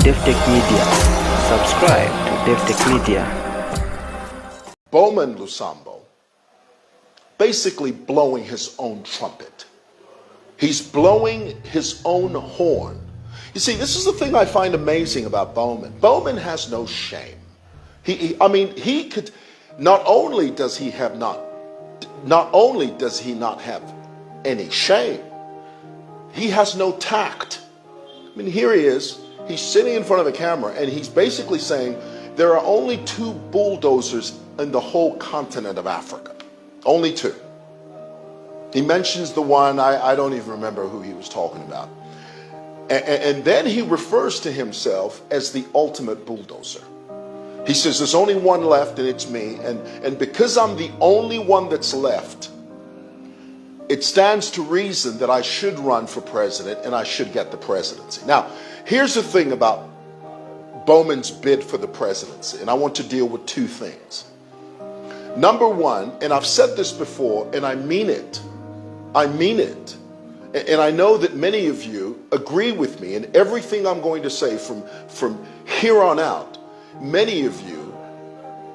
Davi-tech-media. Subscribe to Davi-tech-media. Bowman Lusambo basically blowing his own trumpet. He's blowing his own horn. You see, this is the thing I find amazing about Bowman. Bowman has no shame. He could, not only does he not have any shame, he has no tact. I mean, here he is, he's sitting in front of a camera and he's basically saying there are only 2 bulldozers in the whole continent of Africa. Only 2. He mentions the one, I don't even remember who he was talking about. And then he refers to himself as the ultimate bulldozer. He says there's only one left and it's me, and because I'm the only one that's left, it stands to reason that I should run for president and I should get the presidency. Now, here's the thing about Bowman's bid for the presidency, and I want to deal with 2 things. Number one, and I've said this before, and I mean it, and I know that many of you agree with me in everything I'm going to say from here on out. Many of you,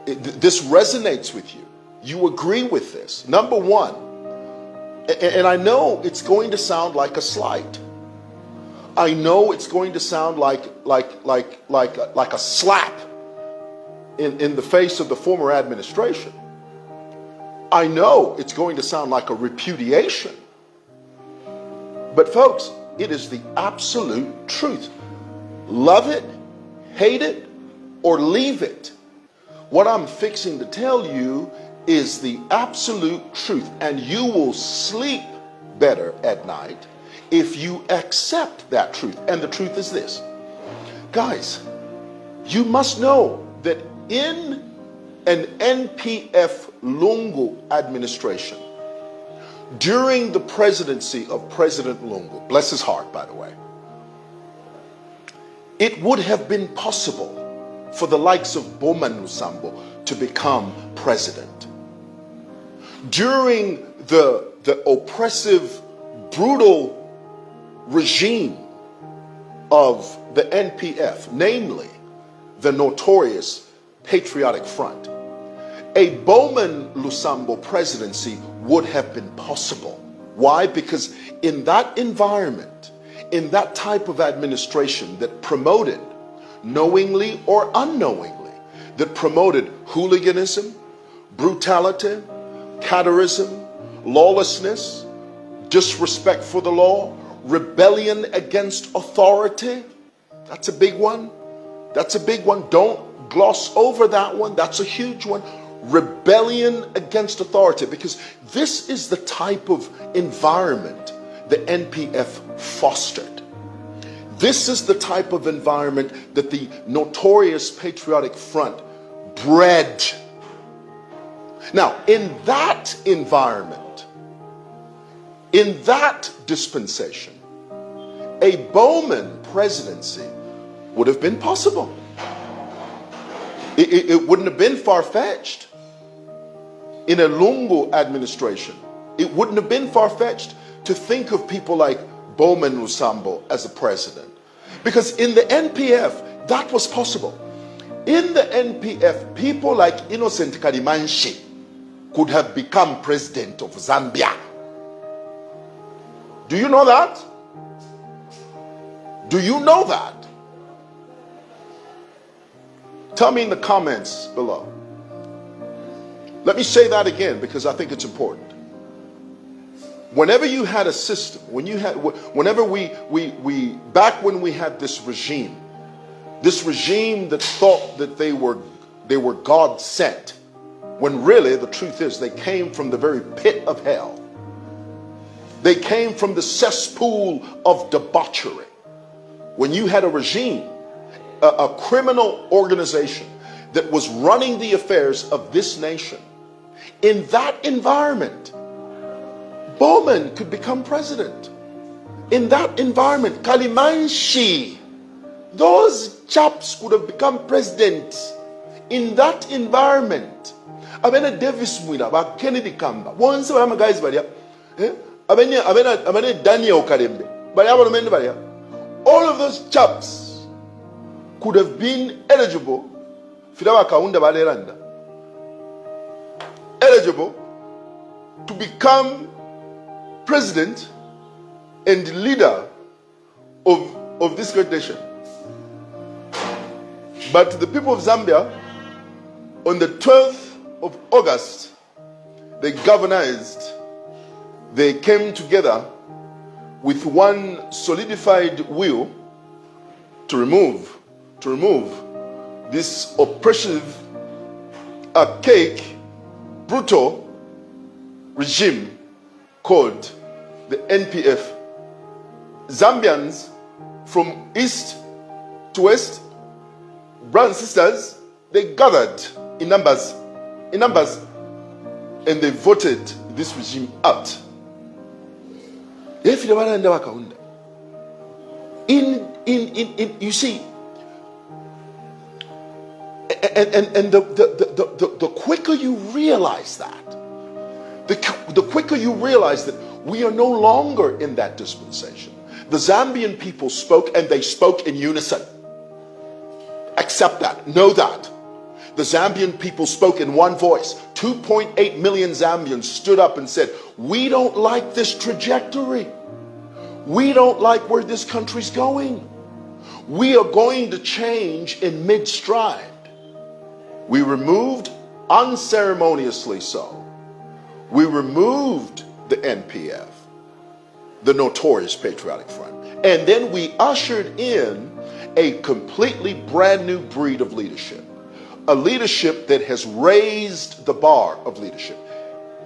this resonates with you. You agree with this. Number one, and I know it's going to sound like a slight. I know it's going to sound like a slap in the face of the former administration. I know it's going to sound like a repudiation. But folks, it is the absolute truth. Love it, hate it, or leave it. What I'm fixing to tell you is the absolute truth, and you will sleep better at night if you accept that truth. And the truth is this. Guys, you must know that in an NPF Lungu administration, during the presidency of President Lungu, bless his heart, by the way, it would have been possible for the likes of Bowman Lusambo to become president. During the oppressive, brutal regime of the NPF, namely the notorious Patriotic Front, a Bowman Lusambo presidency would have been possible. Why? Because in that environment, in that type of administration that promoted, knowingly or unknowingly, that promoted hooliganism, brutality, caterism, lawlessness, disrespect for the law, rebellion against authority. That's a big one. That's a big one. Don't gloss over that one. That's a huge one. Rebellion against authority, because this is the type of environment the NPF fostered. This is the type of environment that the notorious Patriotic Front bred. Now, in that environment, in that dispensation, a Bowman presidency would have been possible. It wouldn't have been far-fetched. In a Lungu administration, it wouldn't have been far-fetched to think of people like Bowman Lusambo as a president. Because in the NPF, that was possible. In the NPF, people like Innocent Kalimanshi could have become president of Zambia. Do you know that? Do you know that? Tell me in the comments below. Let me say that again because I think it's important. Whenever you had a system, whenever back when we had this regime that thought that they were God sent, when really the truth is they came from the very pit of hell. They came from the cesspool of debauchery. When you had a regime, a criminal organization that was running the affairs of this nation, in that environment, Bowman could become president. In that environment, Kalimanshi, those chaps could have become president. In that environment, Abena Davis Mwina, ba Kennedy Kamba, once I'm guys baria, Abena Daniel Karembe, all of those chaps could have been eligible, eligible to become president and leader of this great nation. But the people of Zambia, on the 12th of August, they galvanized, they came together with one solidified will to remove this oppressive, archaic, brutal regime called the NPF. Zambians from east to west, brothers and sisters, they gathered in numbers, and they voted this regime out. You see, and the quicker you realize that, the quicker you realize that we are no longer in that dispensation. The Zambian people spoke, and they spoke in unison. Accept that. Know that. The Zambian people spoke in one voice. 2.8 million Zambians stood up and said, we don't like this trajectory. We don't like where this country's going. We are going to change in mid-stride. We removed, unceremoniously so, we removed the NPF, the Notorious Patriotic Front. And then we ushered in a completely brand new breed of leadership. A leadership that has raised the bar of leadership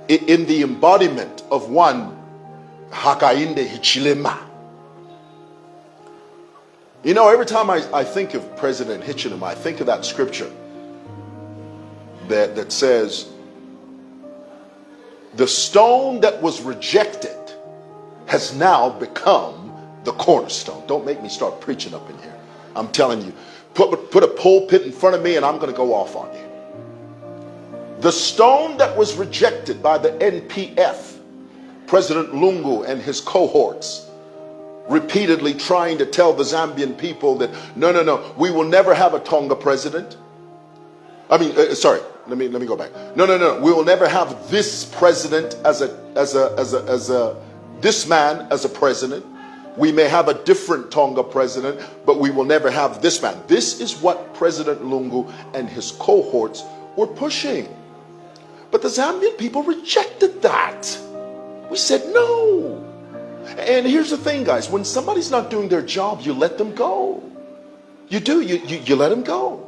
in the embodiment of one Hakainde Hichilema. You know, every time I think of President Hichilema, I think of that scripture that says, the stone that was rejected has now become the cornerstone. Don't make me start preaching up in here. I'm telling you, put a pulpit in front of me and I'm going to go off on you. The stone that was rejected by the NPF, President Lungu and his cohorts, repeatedly trying to tell the Zambian people that no, we will never have a Tonga president. Let me go back. No, we will never have this president this man as a president. We may have a different Tonga president, but we will never have this man. This is what President Lungu and his cohorts were pushing. But the Zambian people rejected that. We said no. And here's the thing, guys. When somebody's not doing their job, you let them go. You do. You let them go.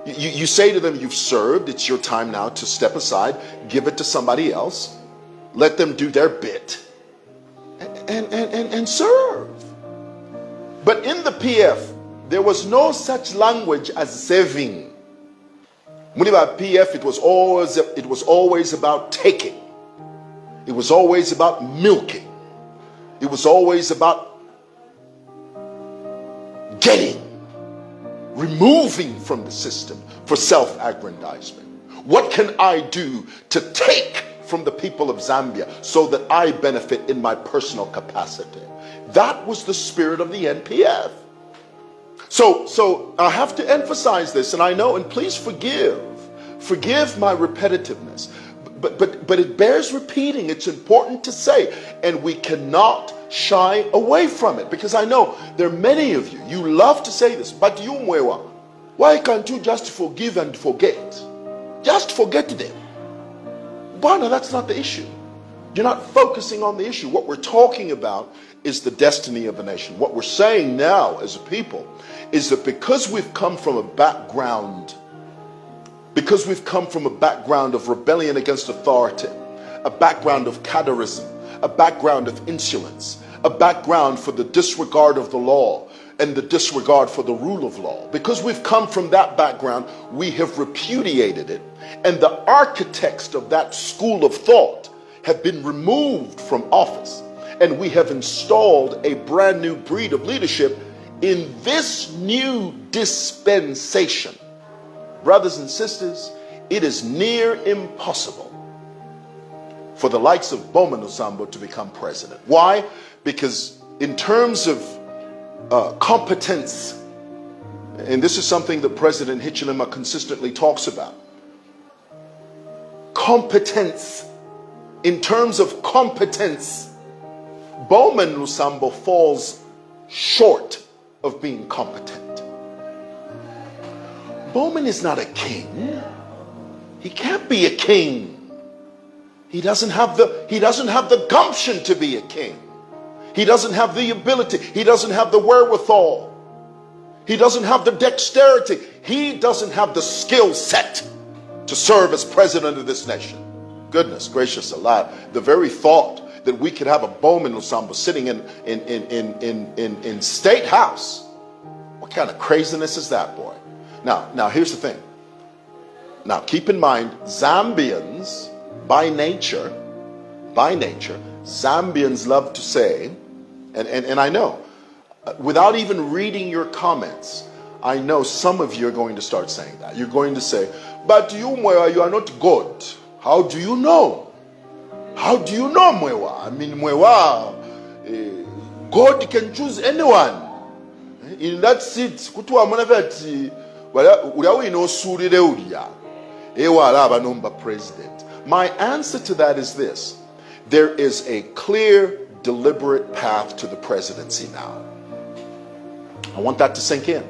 You say to them, you've served. It's your time now to step aside. Give it to somebody else. Let them do their bit. And serve. But in the PF, there was no such language as saving. When about PF, it was always about taking. It was always about milking. It was always about getting, removing from the system for self-aggrandizement. What can I do to take from the people of Zambia so that I benefit in my personal capacity? That was the spirit of the NPF. So I have to emphasize this, and I know, and please forgive my repetitiveness, but it bears repeating. It's important to say, and we cannot shy away from it, because I know there are many of you, you love to say this, but you, Mwewa, why can't you just forgive and forget? Just forget them. Bwana, that's not the issue. You're not focusing on the issue. What we're talking about is the destiny of a nation. What we're saying now as a people is that because we've come from a background of rebellion against authority, a background of cadarism, a background of insolence, a background for the disregard of the law and the disregard for the rule of law. Because we've come from that background, we have repudiated it. And the architects of that school of thought have been removed from office. And we have installed a brand new breed of leadership in this new dispensation. Brothers and sisters, it is near impossible for the likes of Bowman Lusambo to become president. Why? Because in terms of competence, And this is something that President Hichilema consistently talks about. Competence. In terms of competence, Bowman Lusambo falls short of being competent. Bowman is not a king. He can't be a king. He doesn't have the gumption to be a king. He doesn't have the ability. He doesn't have the wherewithal. He doesn't have the dexterity. He doesn't have the skill set to serve as president of this nation. Goodness gracious alive. The very thought that we could have a Bowman Lusambo sitting in State House. What kind of craziness is that, boy? Now here's the thing. Now keep in mind, Zambians by nature, Zambians love to say, and I know, without even reading your comments, I know some of you are going to start saying that. You're going to say, but you, Mwewa, you are not God. How do you know? How do you know, Mwewa? I mean, Mwewa, God can choose anyone. In that seat, president. My answer to that is this. There is a clear, deliberate path to the presidency now. I want that to sink in.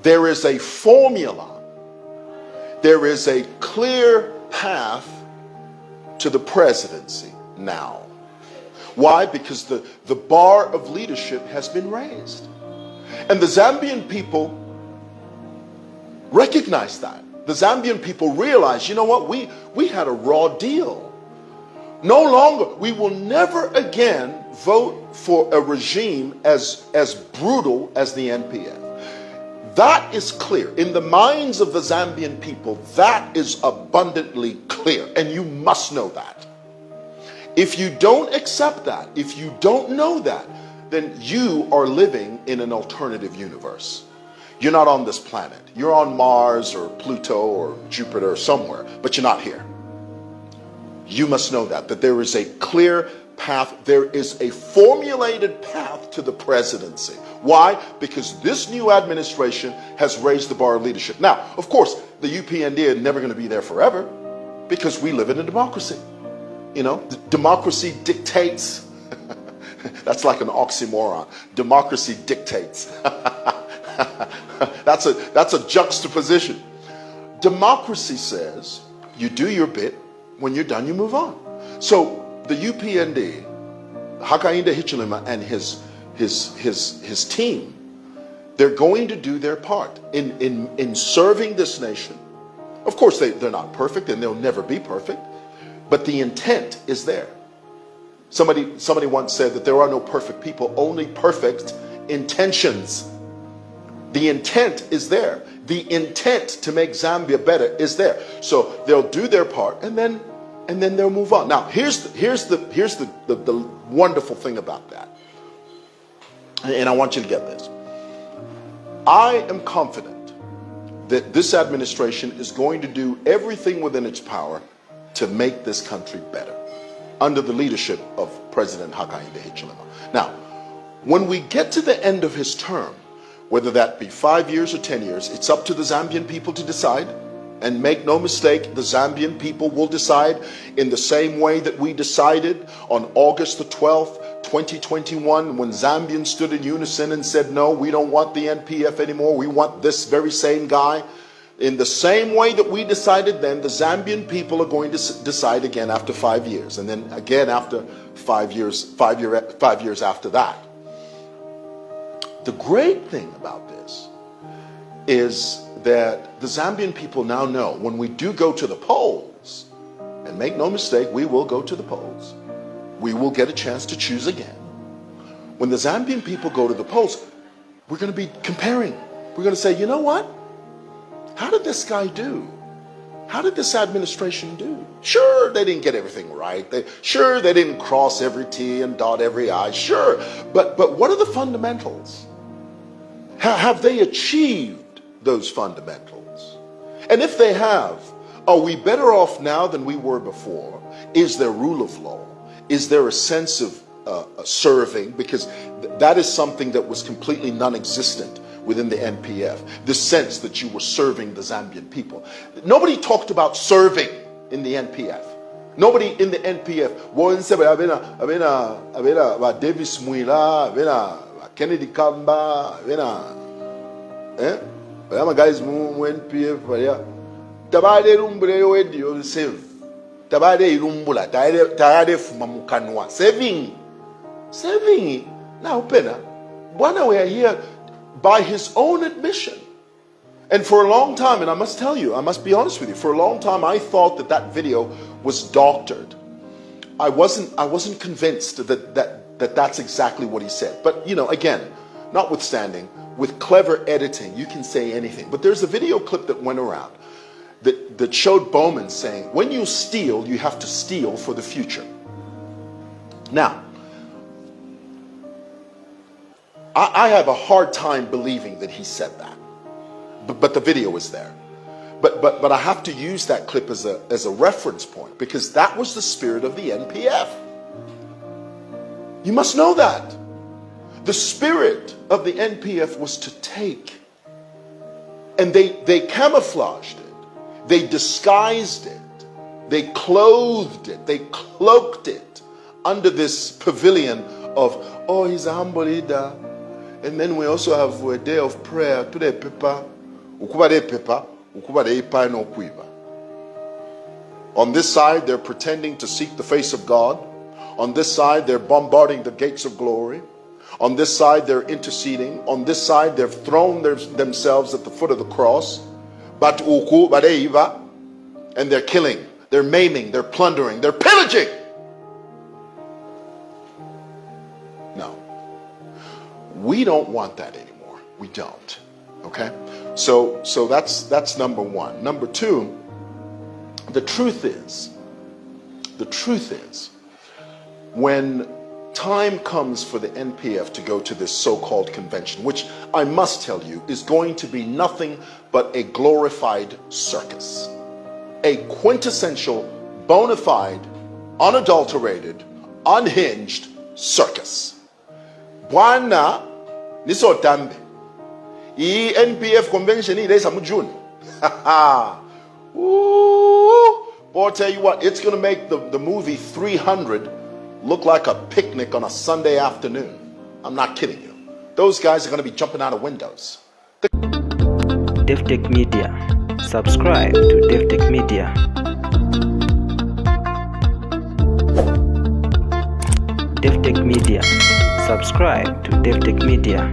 There is a formula. There is a clear path to the presidency now. Why? Because the bar of leadership has been raised. And the Zambian people recognize that. The Zambian people realize, you know what, we had a raw deal. No longer, we will never again vote for a regime as brutal as the NPF. That is clear. In the minds of the Zambian people, that is abundantly clear. And you must know that. If you don't accept that, if you don't know that, then you are living in an alternative universe. You're not on this planet. You're on Mars or Pluto or Jupiter or somewhere, but you're not here. You must know that there is a clear path. There is a formulated path to the presidency. Why? Because this new administration has raised the bar of leadership. Now, of course, the UPND are never going to be there forever because we live in a democracy. You know, democracy dictates. That's like an oxymoron. Democracy dictates. That's a juxtaposition. Democracy says you do your bit. When you're done, you move on. So the UPND, Hakainde Hichilema and his team, they're going to do their part in serving this nation. Of course, they're not perfect and they'll never be perfect, but the intent is there. Somebody once said that there are no perfect people, only perfect intentions. The intent is there. The intent to make Zambia better is there. So they'll do their part and then they'll move on. Now here's the wonderful thing about that. And I want you to get this. I am confident that this administration is going to do everything within its power to make this country better under the leadership of President Hakainde Hichilema. Now, when we get to the end of his term, whether that be 5 years or 10 years, it's up to the Zambian people to decide. And make no mistake, the Zambian people will decide in the same way that we decided on August the 12th, 2021, when Zambians stood in unison and said, no, we don't want the NPF anymore. We want this very same guy. In the same way that we decided then, the Zambian people are going to decide again after 5 years. And then again after 5 years after that. The great thing about this is that the Zambian people now know when we do go to the polls, and make no mistake, we will go to the polls. We will get a chance to choose again. When the Zambian people go to the polls, we're going to be comparing. We're going to say, you know what? How did this guy do? How did this administration do? Sure, they didn't get everything right. Sure, they didn't cross every T and dot every I. Sure, but what are the fundamentals? Have they achieved those fundamentals? And if they have, are we better off now than we were before? Is there rule of law? Is there a sense of serving, because that is something that was completely non-existent within the NPF. The sense that you were serving the Zambian people. Nobody talked about serving in the NPF. Nobody in the NPF. Davis Mwewa, Kennedy Kamba, guys NPF. Tabade rumbre wedio save. Tabade irumbula. Tabade fumamukanwa. Saving. Now, Pena, Bwana, we are here by his own admission. And for a long time, and I must tell you, I must be honest with you, for a long time I thought that video was doctored. I wasn't convinced that that's exactly what he said. But, again, notwithstanding, with clever editing, you can say anything. But there's a video clip that went around that showed Bowman saying, when you steal, you have to steal for the future. Now, I have a hard time believing that he said that. But the video is there. But I have to use that clip as a reference point, because that was the spirit of the NPF. You must know that. The spirit of the NPF was to take. And they camouflaged it. They disguised it. They clothed it. They cloaked it under this pavilion of, oh, he's a humble leader. And then we also have a day of prayer. Today, on this side, they're pretending to seek the face of God. On this side, they're bombarding the gates of glory. On this side, they're interceding. On this side, they've thrown themselves at the foot of the cross. And they're killing, they're maiming, they're plundering, they're pillaging. No. We don't want that anymore. We don't. Okay? So that's number one. Number two, the truth is, when time comes for the NPF to go to this so-called convention, which I must tell you is going to be nothing but a glorified circus, a quintessential, bona fide, unadulterated, unhinged circus. Bwana nisotambe. I NPF convention is a June. Boy, I'll tell you what, it's going to make the movie 300 look like a picnic on a Sunday afternoon. I'm not kidding you. Those guys are going to be jumping out of windows. Davi-tech-media. Subscribe to Davi-tech-media. Davi-tech-media. Subscribe to Davi-tech-media.